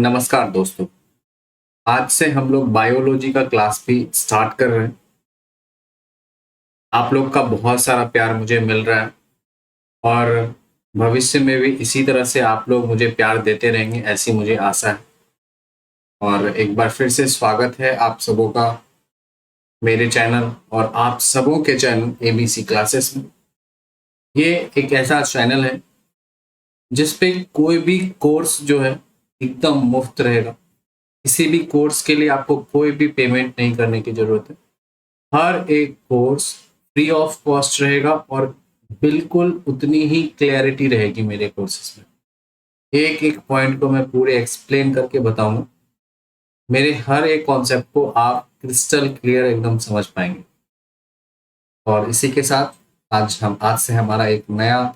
नमस्कार दोस्तों। आज से हम लोग बायोलॉजी का क्लास भी स्टार्ट कर रहे हैं। आप लोग का बहुत सारा प्यार मुझे मिल रहा है और भविष्य में भी इसी तरह से आप लोग मुझे प्यार देते रहेंगे, ऐसी मुझे आशा है। और एक बार फिर से स्वागत है आप सबों का मेरे चैनल और आप सबों के चैनल एबीसी क्लासेस में। ये एक ऐसा चैनल है जिस पे कोई भी कोर्स जो है एकदम मुफ्त रहेगा। किसी भी कोर्स के लिए आपको कोई भी पेमेंट नहीं करने की जरूरत है। हर एक कोर्स फ्री ऑफ कॉस्ट रहेगा और बिल्कुल उतनी ही क्लैरिटी रहेगी मेरे कोर्सेज में। एक एक पॉइंट को मैं पूरे एक्सप्लेन करके बताऊंगा। मेरे हर एक कॉन्सेप्ट को आप क्रिस्टल क्लियर एकदम समझ पाएंगे। और इसी के साथ आज से हमारा एक नया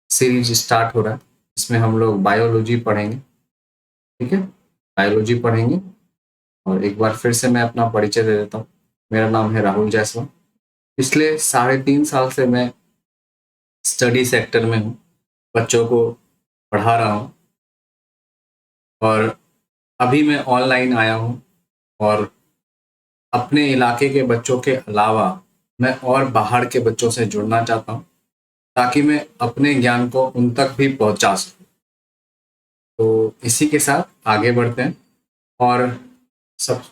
सीरीज स्टार्ट हो रहा है। इसमें हम लोग बायोलॉजी पढ़ेंगे। ठीक है, बायोलॉजी पढ़ेंगे। और एक बार फिर से मैं अपना परिचय दे देता हूँ। मेरा नाम है राहुल जायसवाल। पिछले 3.5 साल से मैं स्टडी सेक्टर में हूँ, बच्चों को पढ़ा रहा हूँ। और अभी मैं ऑनलाइन आया हूँ और अपने इलाके के बच्चों के अलावा मैं और बाहर के बच्चों से जुड़ना चाहता हूँ ताकि मैं अपने ज्ञान को उन तक भी पहुँचा सकूँ। तो इसी के साथ आगे बढ़ते हैं और सब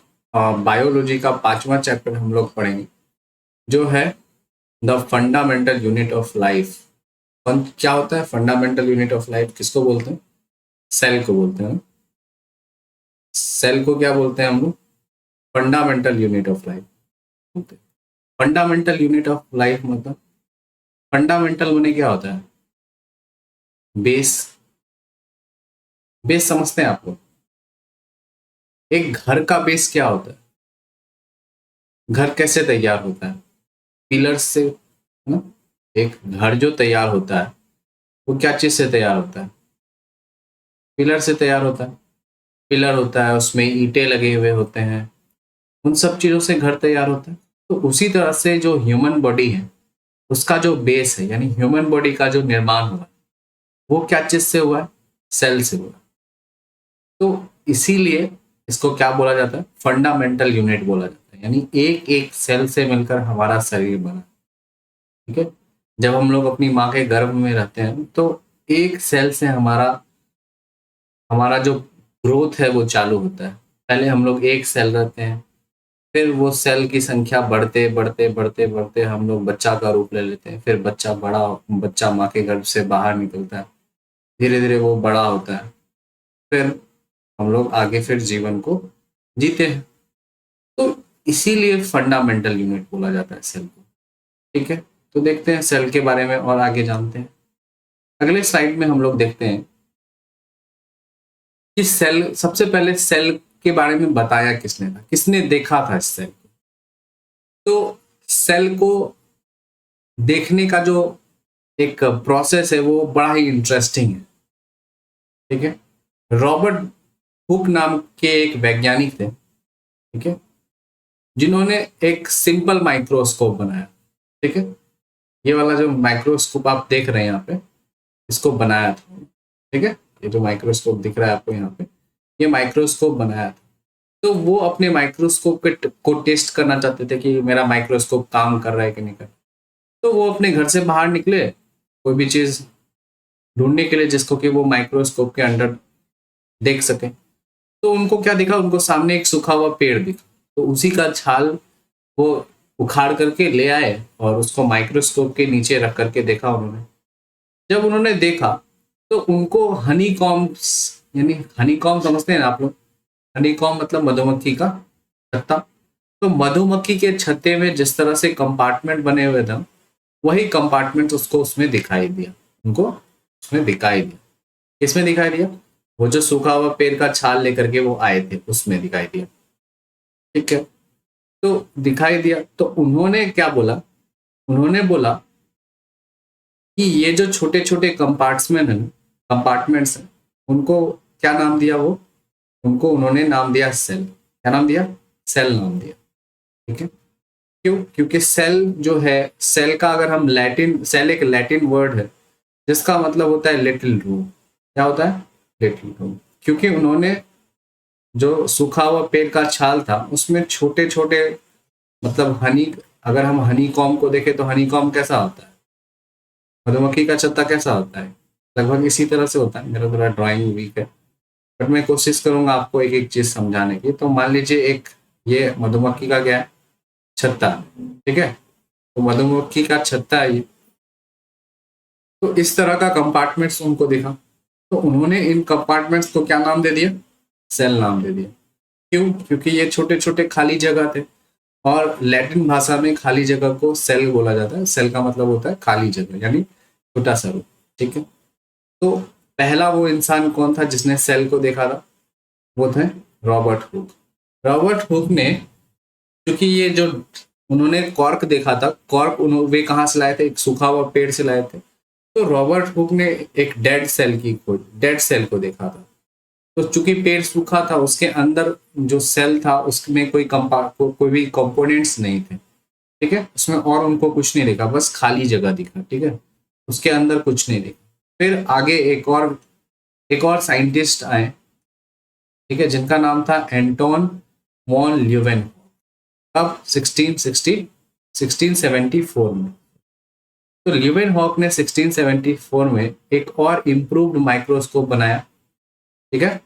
बायोलॉजी का 5वां चैप्टर हम लोग पढ़ेंगे जो है the fundamental unit of life. क्या होता है फंडामेंटल यूनिट ऑफ लाइफ? किसको बोलते हैं? सेल को बोलते हैं। सेल को क्या बोलते हैं हम लोग? फंडामेंटल यूनिट ऑफ लाइफ बोलते हैं। फंडामेंटल यूनिट ऑफ लाइफ मतलब फंडामेंटल मैंने क्या होता है? बेस। बेस समझते हैं आप लोग? एक घर का बेस क्या होता है? घर कैसे तैयार होता है? पिलर्स से, है ना? एक घर जो तैयार होता है वो क्या चीज से तैयार होता है? पिलर से तैयार होता है। पिलर होता है, उसमें ईंटें लगे हुए होते हैं, उन सब चीजों से घर तैयार होता है। तो उसी तरह से जो ह्यूमन बॉडी है उसका जो बेस है, यानी ह्यूमन बॉडी का जो निर्माण हुआ वो क्या चीज से हुआ है? सेल से हुआ। तो इसीलिए इसको क्या बोला जाता है? फंडामेंटल यूनिट बोला जाता है। यानी एक एक सेल से मिलकर हमारा शरीर बना। ठीक है, जब हम लोग अपनी माँ के गर्भ में रहते हैं तो एक सेल से हमारा हमारा जो ग्रोथ है वो चालू होता है। पहले हम लोग एक सेल रहते हैं, फिर वो सेल की संख्या बढ़ते बढ़ते बढ़ते बढ़ते हम लोग बच्चा का रूप ले लेते हैं। फिर बच्चा माँ के गर्भ से बाहर निकलता है। धीरे धीरे वो बड़ा होता है। फिर हम लोग आगे फिर जीवन को जीते हैं। तो इसीलिए फंडामेंटल यूनिट बोला जाता है सेल को। ठीक है, तो देखते हैं सेल के बारे में और आगे जानते हैं। अगले स्लाइड में हम लोग देखते हैं कि सेल, सबसे पहले सेल के बारे में बताया किसने था, किसने देखा था इस सेल को? तो सेल को देखने का जो एक प्रोसेस है वो बड़ा ही इंटरेस्टिंग है। ठीक है, रॉबर्ट हुक नाम के एक वैज्ञानिक थे, ठीक है, जिन्होंने एक सिंपल माइक्रोस्कोप बनाया। ठीक है, ये वाला जो माइक्रोस्कोप आप देख रहे हैं यहाँ पे, इसको बनाया था। ठीक है, ये जो माइक्रोस्कोप दिख रहा है आपको यहाँ पे, ये माइक्रोस्कोप बनाया था। तो वो अपने माइक्रोस्कोप को टेस्ट करना चाहते थे कि मेरा माइक्रोस्कोप काम कर रहा है कि नहीं कर रहा। तो वो अपने घर से बाहर निकले कोई भी चीज ढूंढने के लिए जिसको कि वो माइक्रोस्कोप के अंडर देख सके। तो उनको क्या दिखा? उनको सामने एक सूखा हुआ पेड़ दिखा। तो उसी का छाल वो उखाड़ करके ले आए और उसको माइक्रोस्कोप के नीचे रख करके देखा उन्होंने। जब उन्होंने देखा तो उनको हनी कॉम्ब्स, यानी हनी कॉम्ब समझते हैं आप लोग? हनी कॉम्ब मतलब मधुमक्खी का छत्ता। तो मधुमक्खी के छत्ते में जिस तरह से कंपार्टमेंट बने हुए थे, वही कंपार्टमेंट उसको उसमें दिखाई दिया। उनको उसमें दिखाई दिया। किसमें दिखाई दिया? वो जो सूखा हुआ पेड़ का छाल लेकर के वो आए थे उसमें दिखाई दिया। ठीक है, तो दिखाई दिया तो उन्होंने क्या बोला? उन्होंने बोला कि ये जो छोटे छोटे कंपार्टमेंट्स हैं उनको क्या नाम दिया? वो उनको उन्होंने नाम दिया सेल। क्या नाम दिया? सेल नाम दिया। ठीक है, क्यों? क्योंकि सेल जो है, सेल का अगर हम लैटिन, सेल एक लैटिन वर्ड है जिसका मतलब होता है लिटिल रूम। क्या होता है? Little room. क्योंकि उन्होंने जो सूखा हुआ पेड़ का छाल था उसमें छोटे छोटे, मतलब हनी, अगर हम हनी कॉम को देखें तो हनी कॉम कैसा होता है, मधुमक्खी का छत्ता कैसा होता है, लगभग इसी तरह से होता है। मेरा थोड़ा ड्राइंग वीक है, बट मैं कोशिश करूंगा आपको एक एक चीज समझाने की। तो मान लीजिए एक ये मधुमक्खी का क्या है, छत्ता, ठीक है। तो मधुमक्खी का छत्ता है ये। तो इस तरह का कंपार्टमेंट्स उनको दिखा, तो उन्होंने इन कंपार्टमेंट्स को क्या नाम दे दिया, सेल नाम दे दिया। क्यों? क्योंकि ये छोटे छोटे खाली जगह थे, और लैटिन भाषा में खाली जगह को सेल बोला जाता है। सेल का मतलब होता है खाली जगह, यानी छोटा सा रूप, ठीक है। तो पहला वो इंसान कौन था जिसने सेल को देखा था, वो थे रॉबर्ट हुक। रॉबर्ट हुक ने, क्योंकि ये जो उन्होंने कॉर्क देखा था, कॉर्क वे कहाँ से लाए थे, एक सूखा हुआ पेड़ से लाए थे। तो रॉबर्ट हुक ने एक डेड सेल की खोज, डेड सेल को देखा था। तो चूंकि पेड़ सूखा था, उसके अंदर जो सेल था उसमें कोई भी कंपोनेंट्स नहीं थे, ठीक है। उसमें और उनको कुछ नहीं दिखा, बस खाली जगह दिखा, ठीक है। उसके अंदर कुछ नहीं दिखा। फिर आगे एक और साइंटिस्ट आए, ठीक है, जिनका नाम था एंटोन वॉन ल्यूवेन। कब? 1674 में। तो ल्यूवेन हॉक ने 1674 में एक और इम्प्रूव्ड माइक्रोस्कोप बनाया, ठीक है।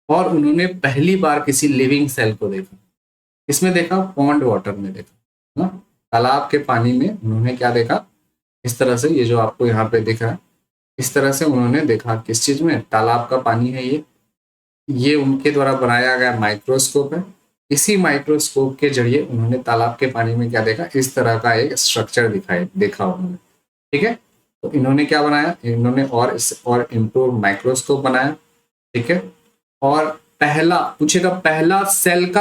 और उन्होंने पहली बार किसी लिविंग सेल को देखा। इसमें देखा, पॉन्ड वाटर में देखा ना, तालाब के पानी में उन्होंने क्या देखा, इस तरह से, ये जो आपको यहाँ पे दिख रहा है, इस तरह से उन्होंने देखा। किस चीज में? तालाब का पानी है ये उनके द्वारा बनाया गया माइक्रोस्कोप है। इसी माइक्रोस्कोप के जरिए उन्होंने तालाब के पानी में क्या देखा, इस तरह का एक स्ट्रक्चर देखा उन्होंने, ठीक है। तो इन्होंने क्या बनाया, इन्होंने और इम्प्रूव माइक्रोस्कोप बनाया, ठीक है। और पहला पूछेगा, पहला सेल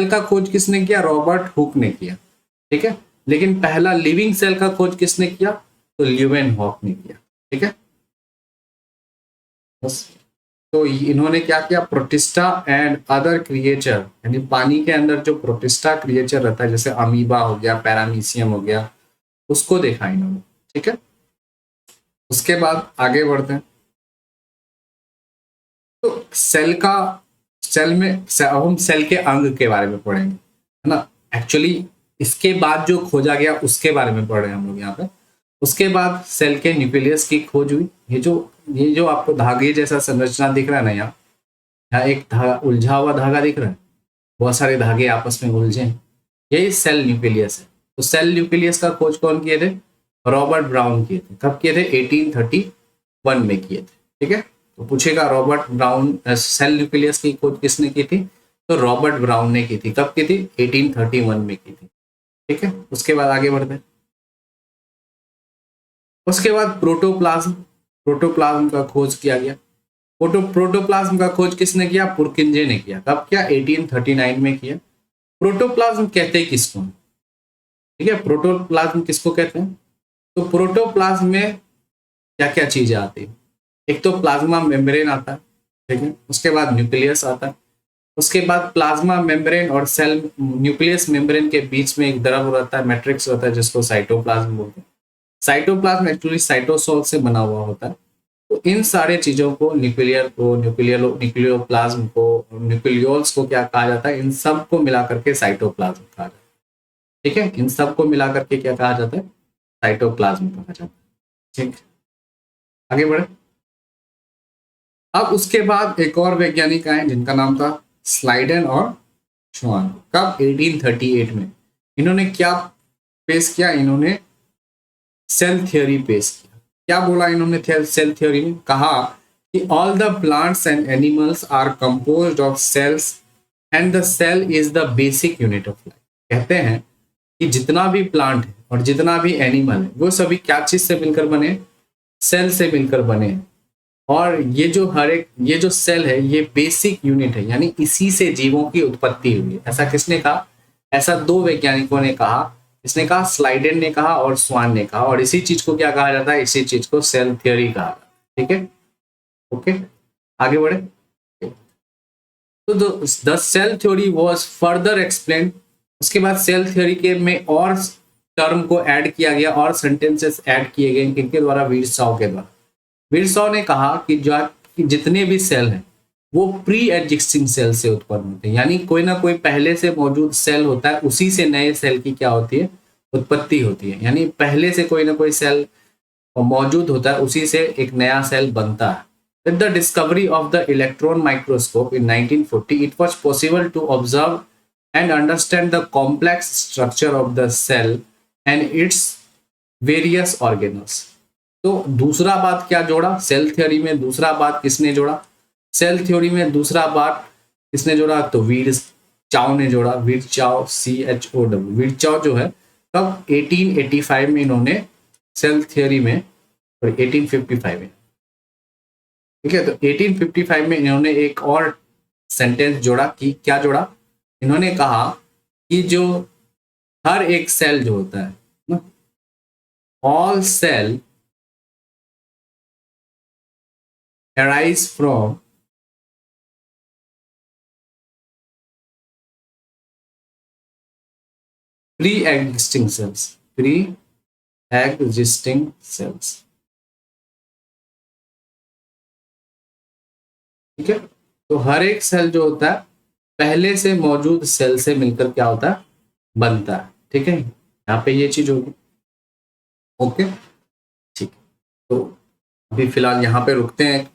का खोज किसने किया? रॉबर्ट हुक ने किया, ठीक है। लेकिन पहला लिविंग सेल का खोज किसने किया? तो ल्यूवेन हॉक ने किया, ठीक है। बस। तो इन्होंने क्या किया, प्रोटिस्टा एंड अदर क्रिएचर, यानी पानी के अंदर जो प्रोटिस्टा क्रिएचर रहता है, जैसे अमीबा हो गया, पैरामीशियम हो गया, उसको देखा इन्होंने, ठीक है। उसके बाद आगे बढ़ते हैं। तो अब हम सेल के अंग के बारे में पढ़ेंगे, है ना। एक्चुअली इसके बाद जो खोजा गया उसके बारे में पढ़ रहे हैं हम लोग यहाँ पे। उसके बाद सेल के न्यूक्लियस की खोज हुई। ये जो आपको धागे जैसा संरचना दिख रहा है ना, यहाँ एक धागा, उलझा हुआ धागा दिख रहा है, बहुत सारे धागे आपस में उलझे हैं, यही सेल न्यूक्लियस है। तो सेल न्यूक्लियस का खोज कौन किए थे? रॉबर्ट ब्राउन किए थे। कब किए थे? 1831 में किए थे, ठीक है। तो पूछेगा रॉबर्ट ब्राउन, सेल न्यूक्लियस की खोज किसने की थी? तो रॉबर्ट ब्राउन ने की थी। कब की थी? 1831 में की थी, ठीक है। उसके बाद आगे बढ़ते हैं। उसके बाद प्रोटोप्लाज्म का खोज किया गया। प्रोटोप्लाज्म का खोज किसने किया? पुरकिंजे ने किया। कब किया? 1839 में किया। प्रोटोप्लाज्म कहते हैं किसको? ठीक है, प्रोटोप्लाज्म किसको कहते हैं? तो प्रोटोप्लाज्म में क्या क्या चीजें आती है? एक तो प्लाज्मा मेम्ब्रेन आता है, ठीक है। उसके बाद न्यूक्लियस आता है। उसके बाद प्लाज्मा मेम्ब्रेन और सेल न्यूक्लियस मेम्ब्रेन के बीच में एक द्रव रहता है, मैट्रिक्स होता है, जिसको साइटोप्लाज्म बोलते हैं। साइटोप्लाज्म एक्चुअली साइटोसोल से बना हुआ होता है। तो इन सारे चीजों को, न्यूक्लियोप्लाज्म को, न्यूक्लियोल्स को क्या कहा जाता है? इन सब को मिला करके साइटोप्लाज्म कहा जाता है, ठीक है। इन सब को मिला करके क्या कहा जाता है? साइटोप्लाज्म कहा जाता है, ठीक। आगे बढ़े। अब उसके बाद एक और वैज्ञानिक आए जिनका नाम था स्लाइडन और श्वान। कब? 1838 में। इन्होंने क्या पेश किया? इन्होंने सेल थ्योरी पेश किया। क्या बोला इन्होंने सेल थ्योरी में? कहा कि all the plants and animals are composed of cells and the cell is the basic unit of life. कहते हैं कि जितना भी प्लांट है और जितना भी एनिमल है, वो सभी क्या चीज से मिलकर बने? सेल से मिलकर बने हैं। और ये जो सेल है, ये बेसिक यूनिट है, यानी इसी से जीवों की उत्पत्ति हुई है। ऐसा किसने कहा? ऐसा दो वैज्ञानिकों ने कहा। इसने कहा, स्लाइडेन ने कहा और स्वान ने कहा। और इसी चीज को क्या कहा जाता है? इसी चीज को सेल थ्योरी कहा जाता है, ठीक है। ओके, आगे बढ़े। तो the cell theory was further explain. उसके बाद सेल थ्योरी के में और टर्म को ऐड किया गया, और सेंटेंसेस ऐड किए गए, किनके द्वारा? विर्साओ के द्वारा। विर्साओ ने कहा कि जितने भी सेल हैं वो प्री एग्जिस्टिंग सेल से उत्पन्न होते हैं। यानी कोई ना कोई पहले से मौजूद सेल होता है, उसी से नए सेल की क्या होती है, उत्पत्ति होती है। यानी पहले से कोई ना कोई सेल मौजूद होता है, उसी से एक नया सेल बनता है। With the discovery of the electron microscope in 1940, it was possible to observe and understand the complex structure of the cell and its various organelles. तो दूसरा बात क्या जोड़ा सेल थ्योरी में, दूसरा बात किसने जोड़ा सेल थ्योरी में, दूसरा बात किसने जोड़ा, तो विर्चाउ ने जोड़ा। विर्चाउ, CHOW, विर्चाउ जो है कब 1885 में इन्होंने सेल थ्योरी में, और 1855 में, ठीक है। तो 1855 में इन्होंने एक और सेंटेंस जोड़ा कि क्या जोड़ा, इन्होंने कहा कि जो हर एक सेल जो होता है ना, all cell arise from pre-existing cells, pre-existing cells, ठीक है। तो हर एक सेल जो होता है पहले से मौजूद सेल से मिलकर क्या होता है, बनता है, ठीक है। यहाँ पे ये चीज होगी, ओके, ठीक। तो अभी फिलहाल यहाँ पे रुकते हैं।